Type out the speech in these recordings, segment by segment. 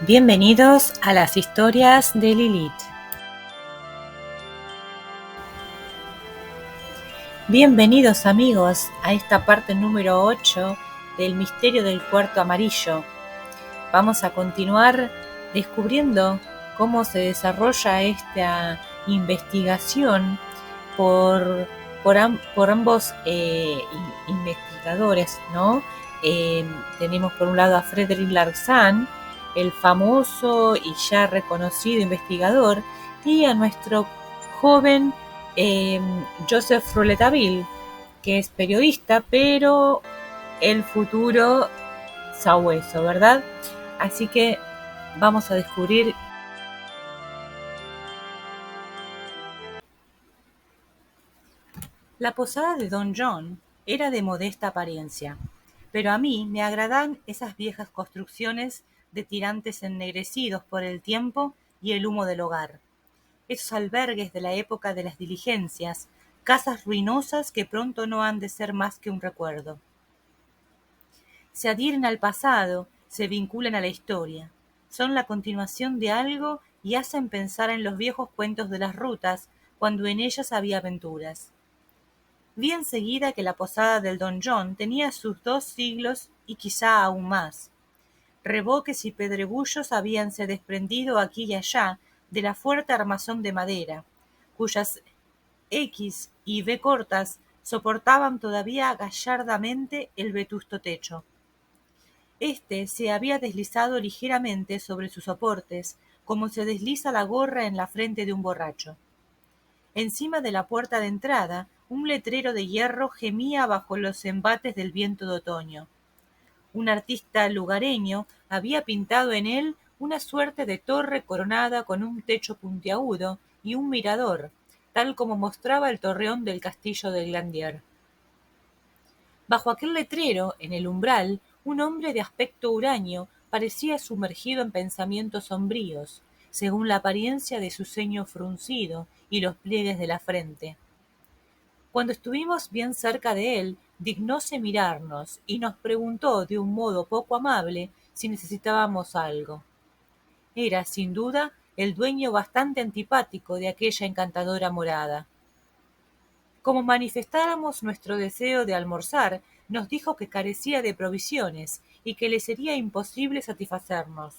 Bienvenidos a las historias de Lilith. Bienvenidos amigos a esta parte número 8 del misterio del cuarto amarillo. Vamos a continuar descubriendo cómo se desarrolla esta investigación por ambos investigadores, ¿no? Tenemos por un lado a Frederick Larsan, el famoso y ya reconocido investigador, y a nuestro joven Joseph Rouletabille, que es periodista, pero el futuro sabueso, ¿verdad? Así que vamos a descubrir. La posada de Don John era de modesta apariencia, pero a mí me agradan esas viejas construcciones de tirantes ennegrecidos por el tiempo y el humo del hogar, esos albergues de la época de las diligencias, casas ruinosas que pronto no han de ser más que un recuerdo. Se adhieren al pasado, se vinculan a la historia, son la continuación de algo y hacen pensar en los viejos cuentos de las rutas cuando en ellas había aventuras. Vi enseguida que la posada del Don John tenía sus 2 siglos y quizá aún más. Reboques y pedregullos habíanse desprendido aquí y allá de la fuerte armazón de madera, cuyas X y V cortas soportaban todavía gallardamente el vetusto techo. Este se había deslizado ligeramente sobre sus soportes, como se desliza la gorra en la frente de un borracho. Encima de la puerta de entrada, un letrero de hierro gemía bajo los embates del viento de otoño. Un artista lugareño había pintado en él una suerte de torre coronada con un techo puntiagudo y un mirador, tal como mostraba el torreón del castillo de Glandier. Bajo aquel letrero, en el umbral, un hombre de aspecto huraño parecía sumergido en pensamientos sombríos, según la apariencia de su ceño fruncido y los pliegues de la frente. Cuando estuvimos bien cerca de él, dignóse mirarnos y nos preguntó de un modo poco amable si necesitábamos algo. Era, sin duda, el dueño bastante antipático de aquella encantadora morada. Como manifestáramos nuestro deseo de almorzar, nos dijo que carecía de provisiones y que le sería imposible satisfacernos.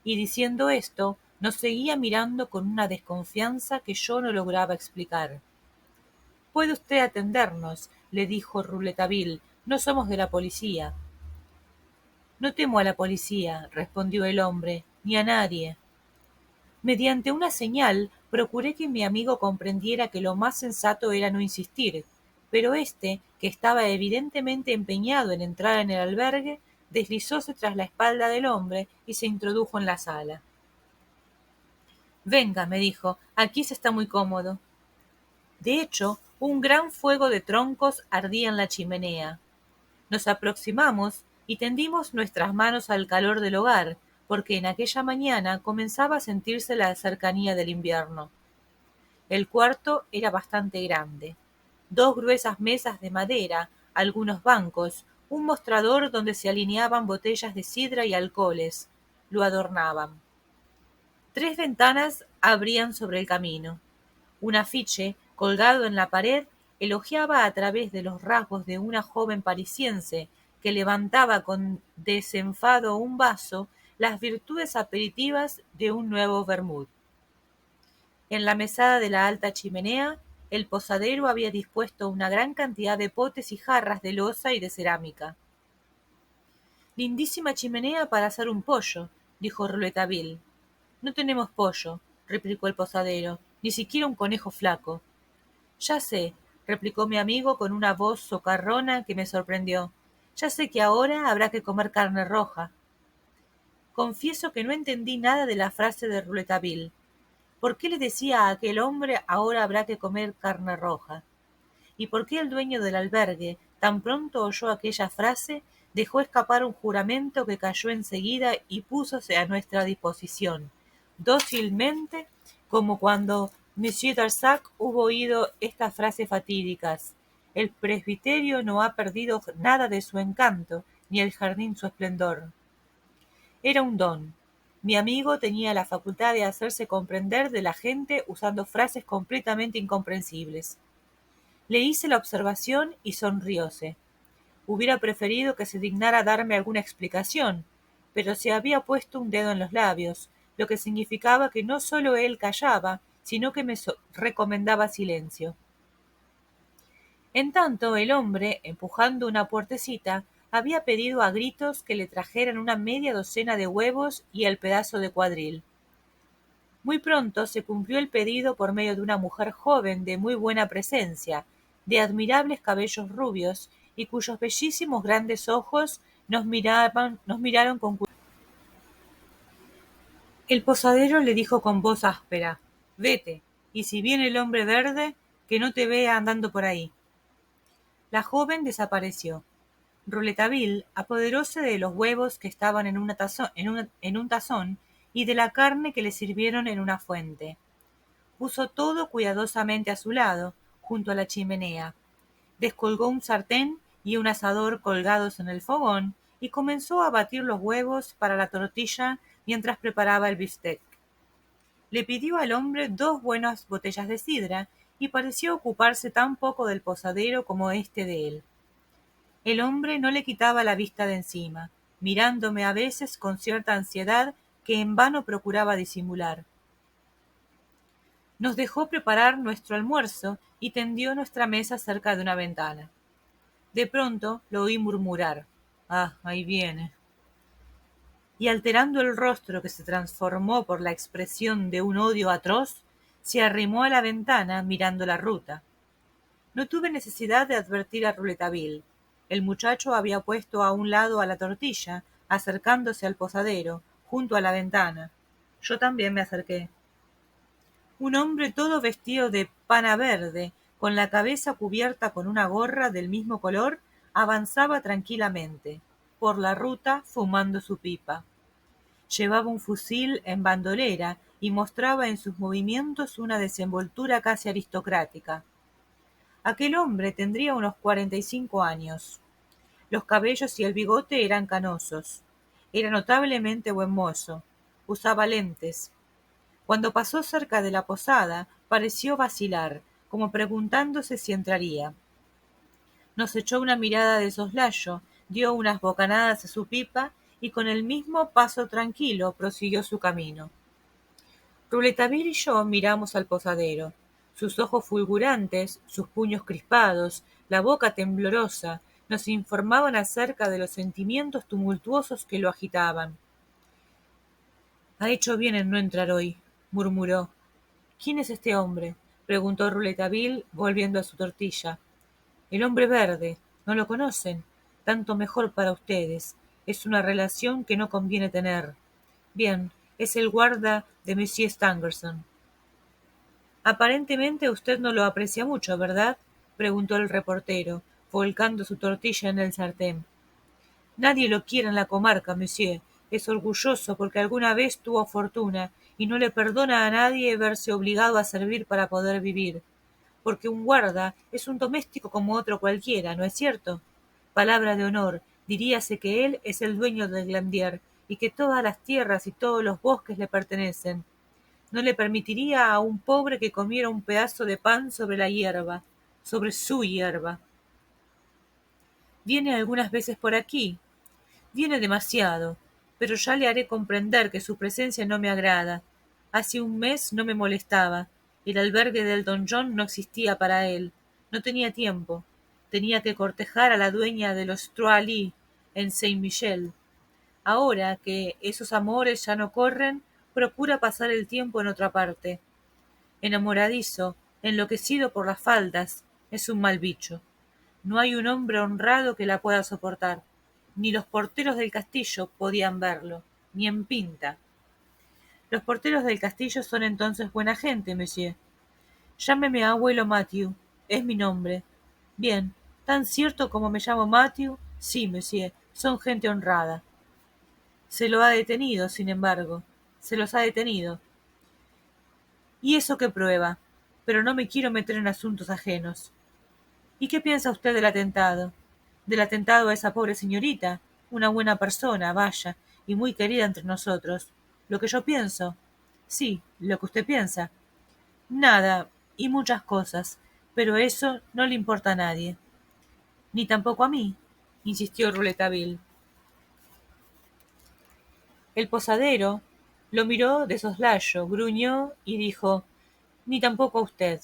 Y diciendo esto, nos seguía mirando con una desconfianza que yo no lograba explicar. «Puede usted atendernos», le dijo Rouletabille, «no somos de la policía». «No temo a la policía», respondió el hombre, «ni a nadie». Mediante una señal procuré que mi amigo comprendiera que lo más sensato era no insistir, pero éste, que estaba evidentemente empeñado en entrar en el albergue, deslizóse tras la espalda del hombre y se introdujo en la sala. «Venga», me dijo, «aquí se está muy cómodo». De hecho, un gran fuego de troncos ardía en la chimenea. Nos aproximamos y tendimos nuestras manos al calor del hogar, porque en aquella mañana comenzaba a sentirse la cercanía del invierno. El cuarto era bastante grande. 2 gruesas mesas de madera, algunos bancos, un mostrador donde se alineaban botellas de sidra y alcoholes, lo adornaban. 3 ventanas abrían sobre el camino. Un afiche, colgado en la pared, elogiaba a través de los rasgos de una joven parisiense que levantaba con desenfado un vaso las virtudes aperitivas de un nuevo vermut. En la mesada de la alta chimenea, el posadero había dispuesto una gran cantidad de potes y jarras de loza y de cerámica. «Lindísima chimenea para hacer un pollo», dijo Rouletabille. «No tenemos pollo», replicó el posadero, «ni siquiera un conejo flaco». «Ya sé», replicó mi amigo con una voz socarrona que me sorprendió, «ya sé que ahora habrá que comer carne roja». Confieso que no entendí nada de la frase de Rouletabille. ¿Por qué le decía a aquel hombre ahora habrá que comer carne roja? ¿Y por qué el dueño del albergue, tan pronto oyó aquella frase, dejó escapar un juramento que cayó enseguida y púsose a nuestra disposición, dócilmente, como cuando Monsieur Darzac hubo oído estas frases fatídicas: «El presbiterio no ha perdido nada de su encanto, ni el jardín su esplendor»? Era un don. Mi amigo tenía la facultad de hacerse comprender de la gente usando frases completamente incomprensibles. Le hice la observación y sonrióse. Hubiera preferido que se dignara darme alguna explicación, pero se había puesto un dedo en los labios, lo que significaba que no solo él callaba, sino que me recomendaba silencio. En tanto, el hombre, empujando una puertecita, había pedido a gritos que le trajeran una media docena de huevos y el pedazo de cuadril. Muy pronto se cumplió el pedido por medio de una mujer joven de muy buena presencia, de admirables cabellos rubios y cuyos bellísimos grandes ojos nos miraron con curiosidad. El posadero le dijo con voz áspera: «Vete, y si viene el hombre verde, que no te vea andando por ahí». La joven desapareció. Rouletabille apoderóse de los huevos que estaban en un tazón y de la carne que le sirvieron en una fuente. Puso todo cuidadosamente a su lado, junto a la chimenea. Descolgó un sartén y un asador colgados en el fogón y comenzó a batir los huevos para la tortilla mientras preparaba el bistec. Le pidió al hombre 2 buenas botellas de sidra y pareció ocuparse tan poco del posadero como éste de él. El hombre no le quitaba la vista de encima, mirándome a veces con cierta ansiedad que en vano procuraba disimular. Nos dejó preparar nuestro almuerzo y tendió nuestra mesa cerca de una ventana. De pronto lo oí murmurar: «Ah, ahí viene». Y alterando el rostro que se transformó por la expresión de un odio atroz, se arrimó a la ventana mirando la ruta. No tuve necesidad de advertir a Rouletabille. El muchacho había puesto a un lado a la tortilla, acercándose al posadero, junto a la ventana. Yo también me acerqué. Un hombre todo vestido de pana verde, con la cabeza cubierta con una gorra del mismo color, avanzaba tranquilamente por la ruta fumando su pipa. Llevaba un fusil en bandolera y mostraba en sus movimientos una desenvoltura casi aristocrática. Aquel hombre tendría unos 45 años. Los cabellos y el bigote eran canosos. Era notablemente buen mozo. Usaba lentes. Cuando pasó cerca de la posada, pareció vacilar, como preguntándose si entraría. Nos echó una mirada de soslayo, dio unas bocanadas a su pipa y con el mismo paso tranquilo prosiguió su camino. Rouletabille y yo miramos al posadero. Sus ojos fulgurantes, sus puños crispados, la boca temblorosa, nos informaban acerca de los sentimientos tumultuosos que lo agitaban. «Ha hecho bien en no entrar hoy», murmuró. «¿Quién es este hombre?», preguntó Rouletabille, volviendo a su tortilla. «El hombre verde. ¿No lo conocen? Tanto mejor para ustedes. Es una relación que no conviene tener. Bien, es el guarda de Monsieur Stangerson». «Aparentemente usted no lo aprecia mucho, ¿verdad?», preguntó el reportero, volcando su tortilla en el sartén. «Nadie lo quiere en la comarca, monsieur. Es orgulloso porque alguna vez tuvo fortuna y no le perdona a nadie verse obligado a servir para poder vivir. Porque un guarda es un doméstico como otro cualquiera, ¿no es cierto? Palabra de honor, diríase que él es el dueño del Glandier y que todas las tierras y todos los bosques le pertenecen. No le permitiría a un pobre que comiera un pedazo de pan sobre la hierba, sobre su hierba. Viene algunas veces por aquí. Viene demasiado, pero ya le haré comprender que su presencia no me agrada. Hace un mes no me molestaba. El albergue del don John no existía para él. No tenía tiempo. Tenía que cortejar a la dueña de los Trois-Lits en Saint-Michel. Ahora que esos amores ya no corren, procura pasar el tiempo en otra parte. Enamoradizo, enloquecido por las faldas, es un mal bicho. No hay un hombre honrado que la pueda soportar. Ni los porteros del castillo podían verlo, ni en pinta. Los porteros del castillo son entonces buena gente, monsieur. Llámeme abuelo Matthew, es mi nombre. Bien, tan cierto como me llamo Matthew, sí, monsieur, son gente honrada. Se lo ha detenido, sin embargo. Se los ha detenido. ¿Y eso qué prueba? Pero no me quiero meter en asuntos ajenos. ¿Y qué piensa usted del atentado? Del atentado a esa pobre señorita, una buena persona, vaya, y muy querida entre nosotros. Lo que yo pienso. Sí, lo que usted piensa. Nada, y muchas cosas, pero eso no le importa a nadie. Ni tampoco a mí, insistió Rouletabille. El posadero lo miró de soslayo, gruñó y dijo: Ni tampoco a usted.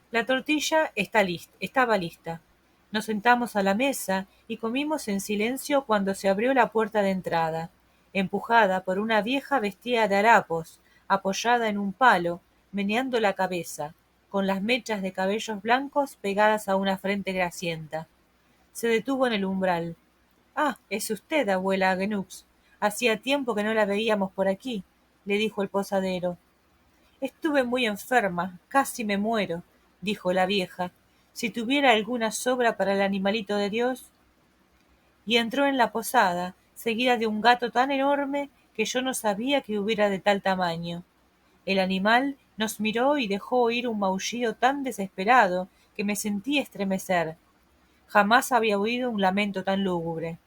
La tortilla estaba lista. Nos sentamos a la mesa y comimos en silencio cuando se abrió la puerta de entrada, empujada por una vieja vestida de harapos, apoyada en un palo, meneando la cabeza, con las mechas de cabellos blancos pegadas a una frente grasienta. Se detuvo en el umbral. «Ah, es usted, abuela Aguenux. Hacía tiempo que no la veíamos por aquí», le dijo el posadero. «Estuve muy enferma, casi me muero», dijo la vieja. «Si tuviera alguna sobra para el animalito de Dios». Y entró en la posada, seguida de un gato tan enorme que yo no sabía que hubiera de tal tamaño. El animal nos miró y dejó oír un maullido tan desesperado que me sentí estremecer. Jamás había oído un lamento tan lúgubre.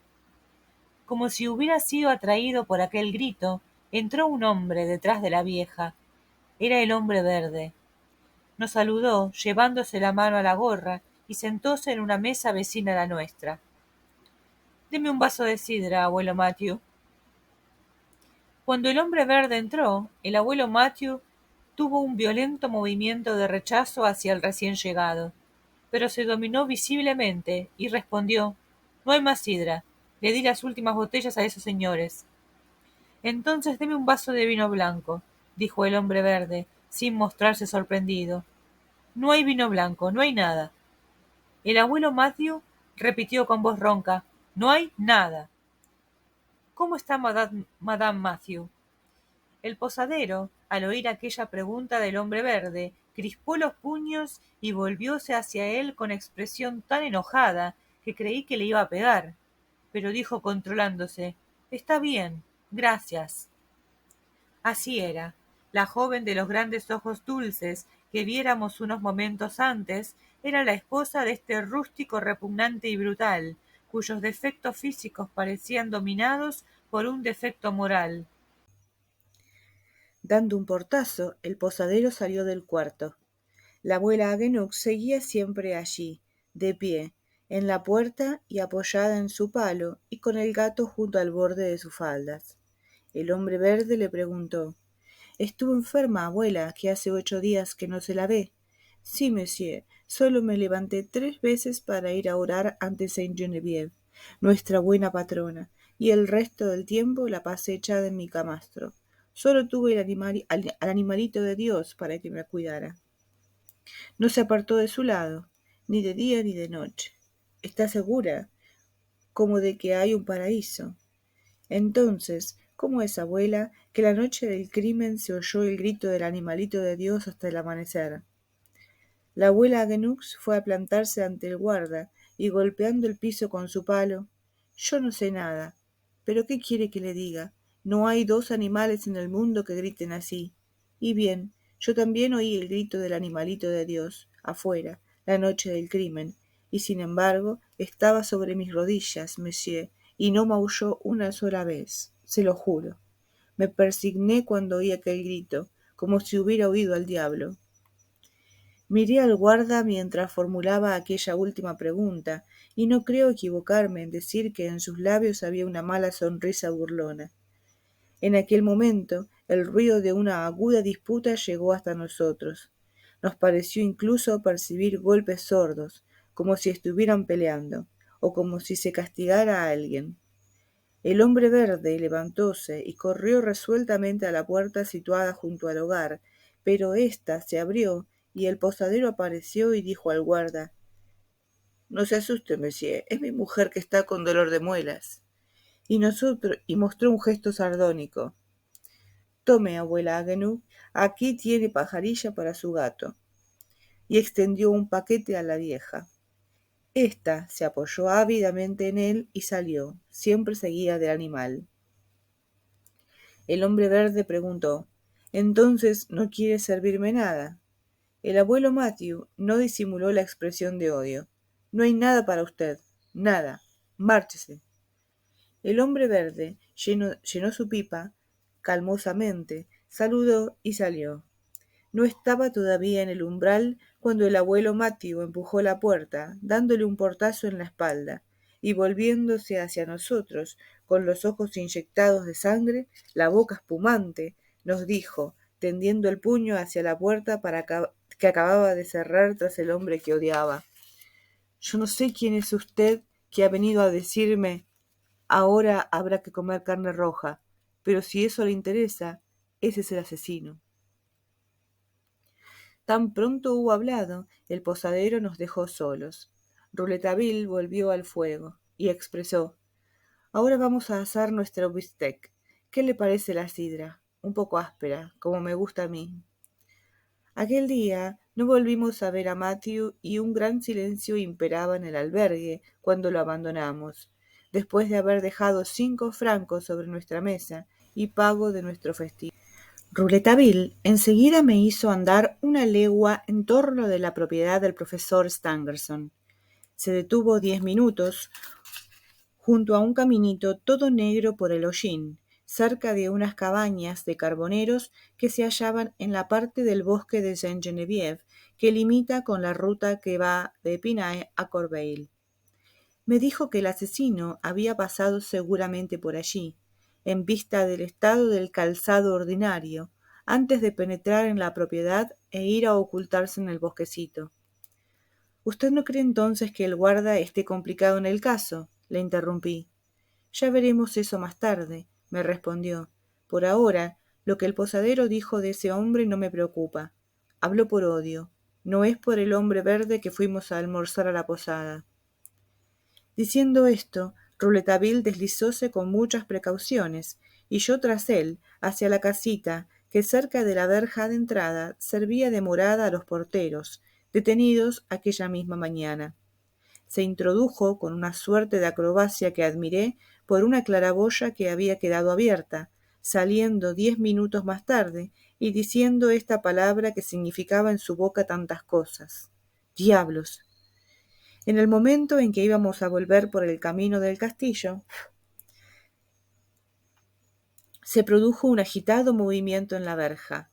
Como si hubiera sido atraído por aquel grito, entró un hombre detrás de la vieja. Era el hombre verde. Nos saludó, llevándose la mano a la gorra, y sentóse en una mesa vecina a la nuestra. «Deme un vaso de sidra, abuelo Matthew». Cuando el hombre verde entró, el abuelo Matthew tuvo un violento movimiento de rechazo hacia el recién llegado, pero se dominó visiblemente y respondió: «No hay más sidra. Le di las últimas botellas a esos señores». «Entonces deme un vaso de vino blanco», dijo el hombre verde, sin mostrarse sorprendido. «No hay vino blanco, no hay nada». El abuelo Matthew repitió con voz ronca: «No hay nada». «¿Cómo está Madame Matthew?» El posadero, al oír aquella pregunta del hombre verde, crispó los puños y volvióse hacia él con expresión tan enojada que creí que le iba a pegar. Pero dijo controlándose: «Está bien, gracias». Así era. La joven de los grandes ojos dulces que viéramos unos momentos antes era la esposa de este rústico repugnante y brutal, cuyos defectos físicos parecían dominados por un defecto moral. Dando un portazo, el posadero salió del cuarto. La abuela Aguenux seguía siempre allí, de pie, en la puerta y apoyada en su palo, y con el gato junto al borde de sus faldas. El hombre verde le preguntó: «¿Estuvo enferma, abuela, que hace 8 días que no se la ve?» «Sí, monsieur. Solo me levanté 3 veces para ir a orar ante Saint Genevieve, nuestra buena patrona, y el resto del tiempo la pasé echada en mi camastro. Solo tuve al animalito de Dios para que me cuidara. No se apartó de su lado, ni de día ni de noche. Está segura, como de que hay un paraíso. Entonces, ¿cómo es, abuela, que la noche del crimen se oyó el grito del animalito de Dios hasta el amanecer?» La abuela Aguenux fue a plantarse ante el guarda y golpeando el piso con su palo: «Yo no sé nada. ¿Pero qué quiere que le diga? No hay 2 animales en el mundo que griten así. Y bien, yo también oí el grito del animalito de Dios, afuera, la noche del crimen, y sin embargo estaba sobre mis rodillas, monsieur, y no maulló una sola vez, se lo juro. Me persigné cuando oí aquel grito, como si hubiera oído al diablo». Miré al guarda mientras formulaba aquella última pregunta, y no creo equivocarme en decir que en sus labios había una mala sonrisa burlona. En aquel momento el ruido de una aguda disputa llegó hasta nosotros. Nos pareció incluso percibir golpes sordos, como si estuvieran peleando, o como si se castigara a alguien. El hombre verde levantóse y corrió resueltamente a la puerta situada junto al hogar, pero ésta se abrió y el posadero apareció y dijo al guarda: «No se asuste, monsieur, es mi mujer que está con dolor de muelas». Y mostró un gesto sardónico. «Tome, abuela Agnew, aquí tiene pajarilla para su gato». Y extendió un paquete a la vieja. Esta se apoyó ávidamente en él y salió, siempre seguida del animal. El hombre verde preguntó: «¿Entonces no quiere servirme nada?» El abuelo Matthew no disimuló la expresión de odio. «No hay nada para usted, nada. Márchese». El hombre verde llenó su pipa, calmosamente, saludó y salió. No estaba todavía en el umbral cuando el abuelo Matthew empujó la puerta, dándole un portazo en la espalda, y volviéndose hacia nosotros, con los ojos inyectados de sangre, la boca espumante, nos dijo, tendiendo el puño hacia la puerta que acababa de cerrar tras el hombre que odiaba: «Yo no sé quién es usted que ha venido a decirme ahora habrá que comer carne roja, pero si eso le interesa, ese es el asesino». Tan pronto hubo hablado, el posadero nos dejó solos. Rouletabille volvió al fuego y expresó: «Ahora vamos a asar nuestro bistec. ¿Qué le parece la sidra? Un poco áspera, como me gusta a mí». Aquel día no volvimos a ver a Matthew y un gran silencio imperaba en el albergue cuando lo abandonamos, después de haber dejado 5 francos sobre nuestra mesa y pago de nuestro festín. Rouletabille enseguida me hizo andar una legua en torno de la propiedad del profesor Stangerson. Se detuvo 10 minutos junto a un caminito todo negro por el hollín, cerca de unas cabañas de carboneros que se hallaban en la parte del bosque de Saint-Geneviève que limita con la ruta que va de Épinay a Corbeil. Me dijo que el asesino había pasado seguramente por allí, en vista del estado del calzado ordinario, antes de penetrar en la propiedad e ir a ocultarse en el bosquecito. «¿Usted no cree entonces que el guarda esté complicado en el caso?», le interrumpí. «Ya veremos eso más tarde», me respondió. «Por ahora, lo que el posadero dijo de ese hombre no me preocupa. Habló por odio. No es por el hombre verde que fuimos a almorzar a la posada». Diciendo esto, Rouletabille deslizóse con muchas precauciones, y yo tras él, hacia la casita, que cerca de la verja de entrada servía de morada a los porteros, detenidos aquella misma mañana. Se introdujo con una suerte de acrobacia que admiré por una claraboya que había quedado abierta, saliendo 10 minutos más tarde y diciendo esta palabra que significaba en su boca tantas cosas: «Diablos». En el momento en que íbamos a volver por el camino del castillo, se produjo un agitado movimiento en la verja.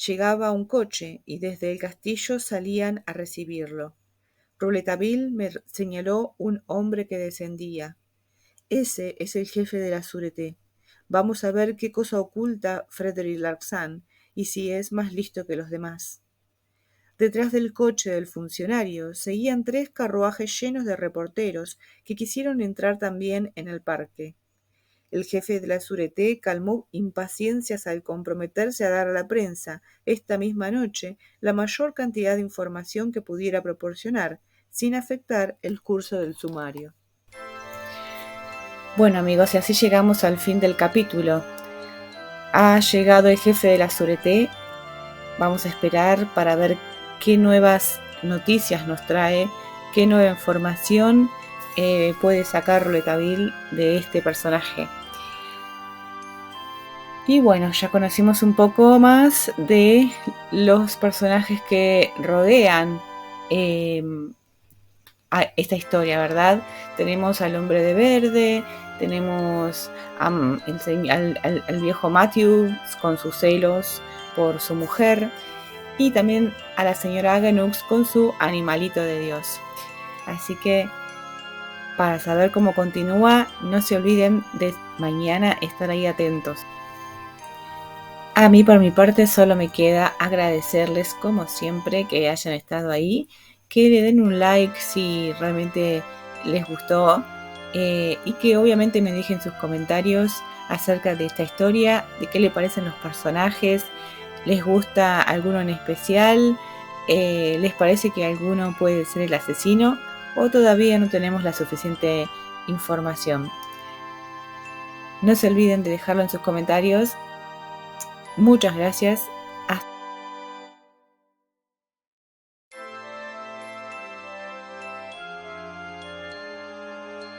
Llegaba un coche y desde el castillo salían a recibirlo. Rouletabille me señaló un hombre que descendía. «Ese es el jefe de la Sûreté. Vamos a ver qué cosa oculta Frédéric Larsan y si es más listo que los demás». Detrás del coche del funcionario seguían 3 carruajes llenos de reporteros que quisieron entrar también en el parque. El jefe de la Sûreté calmó impaciencias al comprometerse a dar a la prensa esta misma noche la mayor cantidad de información que pudiera proporcionar, sin afectar el curso del sumario. Bueno, amigos, y así llegamos al fin del capítulo. Ha llegado el jefe de la Sûreté. Vamos a esperar para ver qué nuevas noticias nos trae, qué nueva información puede sacar Rouletabille de este personaje. Y bueno, ya conocimos un poco más de los personajes que rodean a esta historia, ¿verdad? Tenemos al hombre de verde, tenemos al viejo Matthew con sus celos por su mujer, y también a la señora Ganux con su animalito de Dios. Así que para saber cómo continúa, no se olviden de mañana estar ahí atentos. A mí, por mi parte, solo me queda agradecerles como siempre que hayan estado ahí, que le den un like si realmente les gustó y que obviamente me dejen sus comentarios acerca de esta historia, de qué le parecen los personajes. ¿Les gusta alguno en especial? ¿Les parece que alguno puede ser el asesino? ¿O todavía no tenemos la suficiente información? No se olviden de dejarlo en sus comentarios. Muchas gracias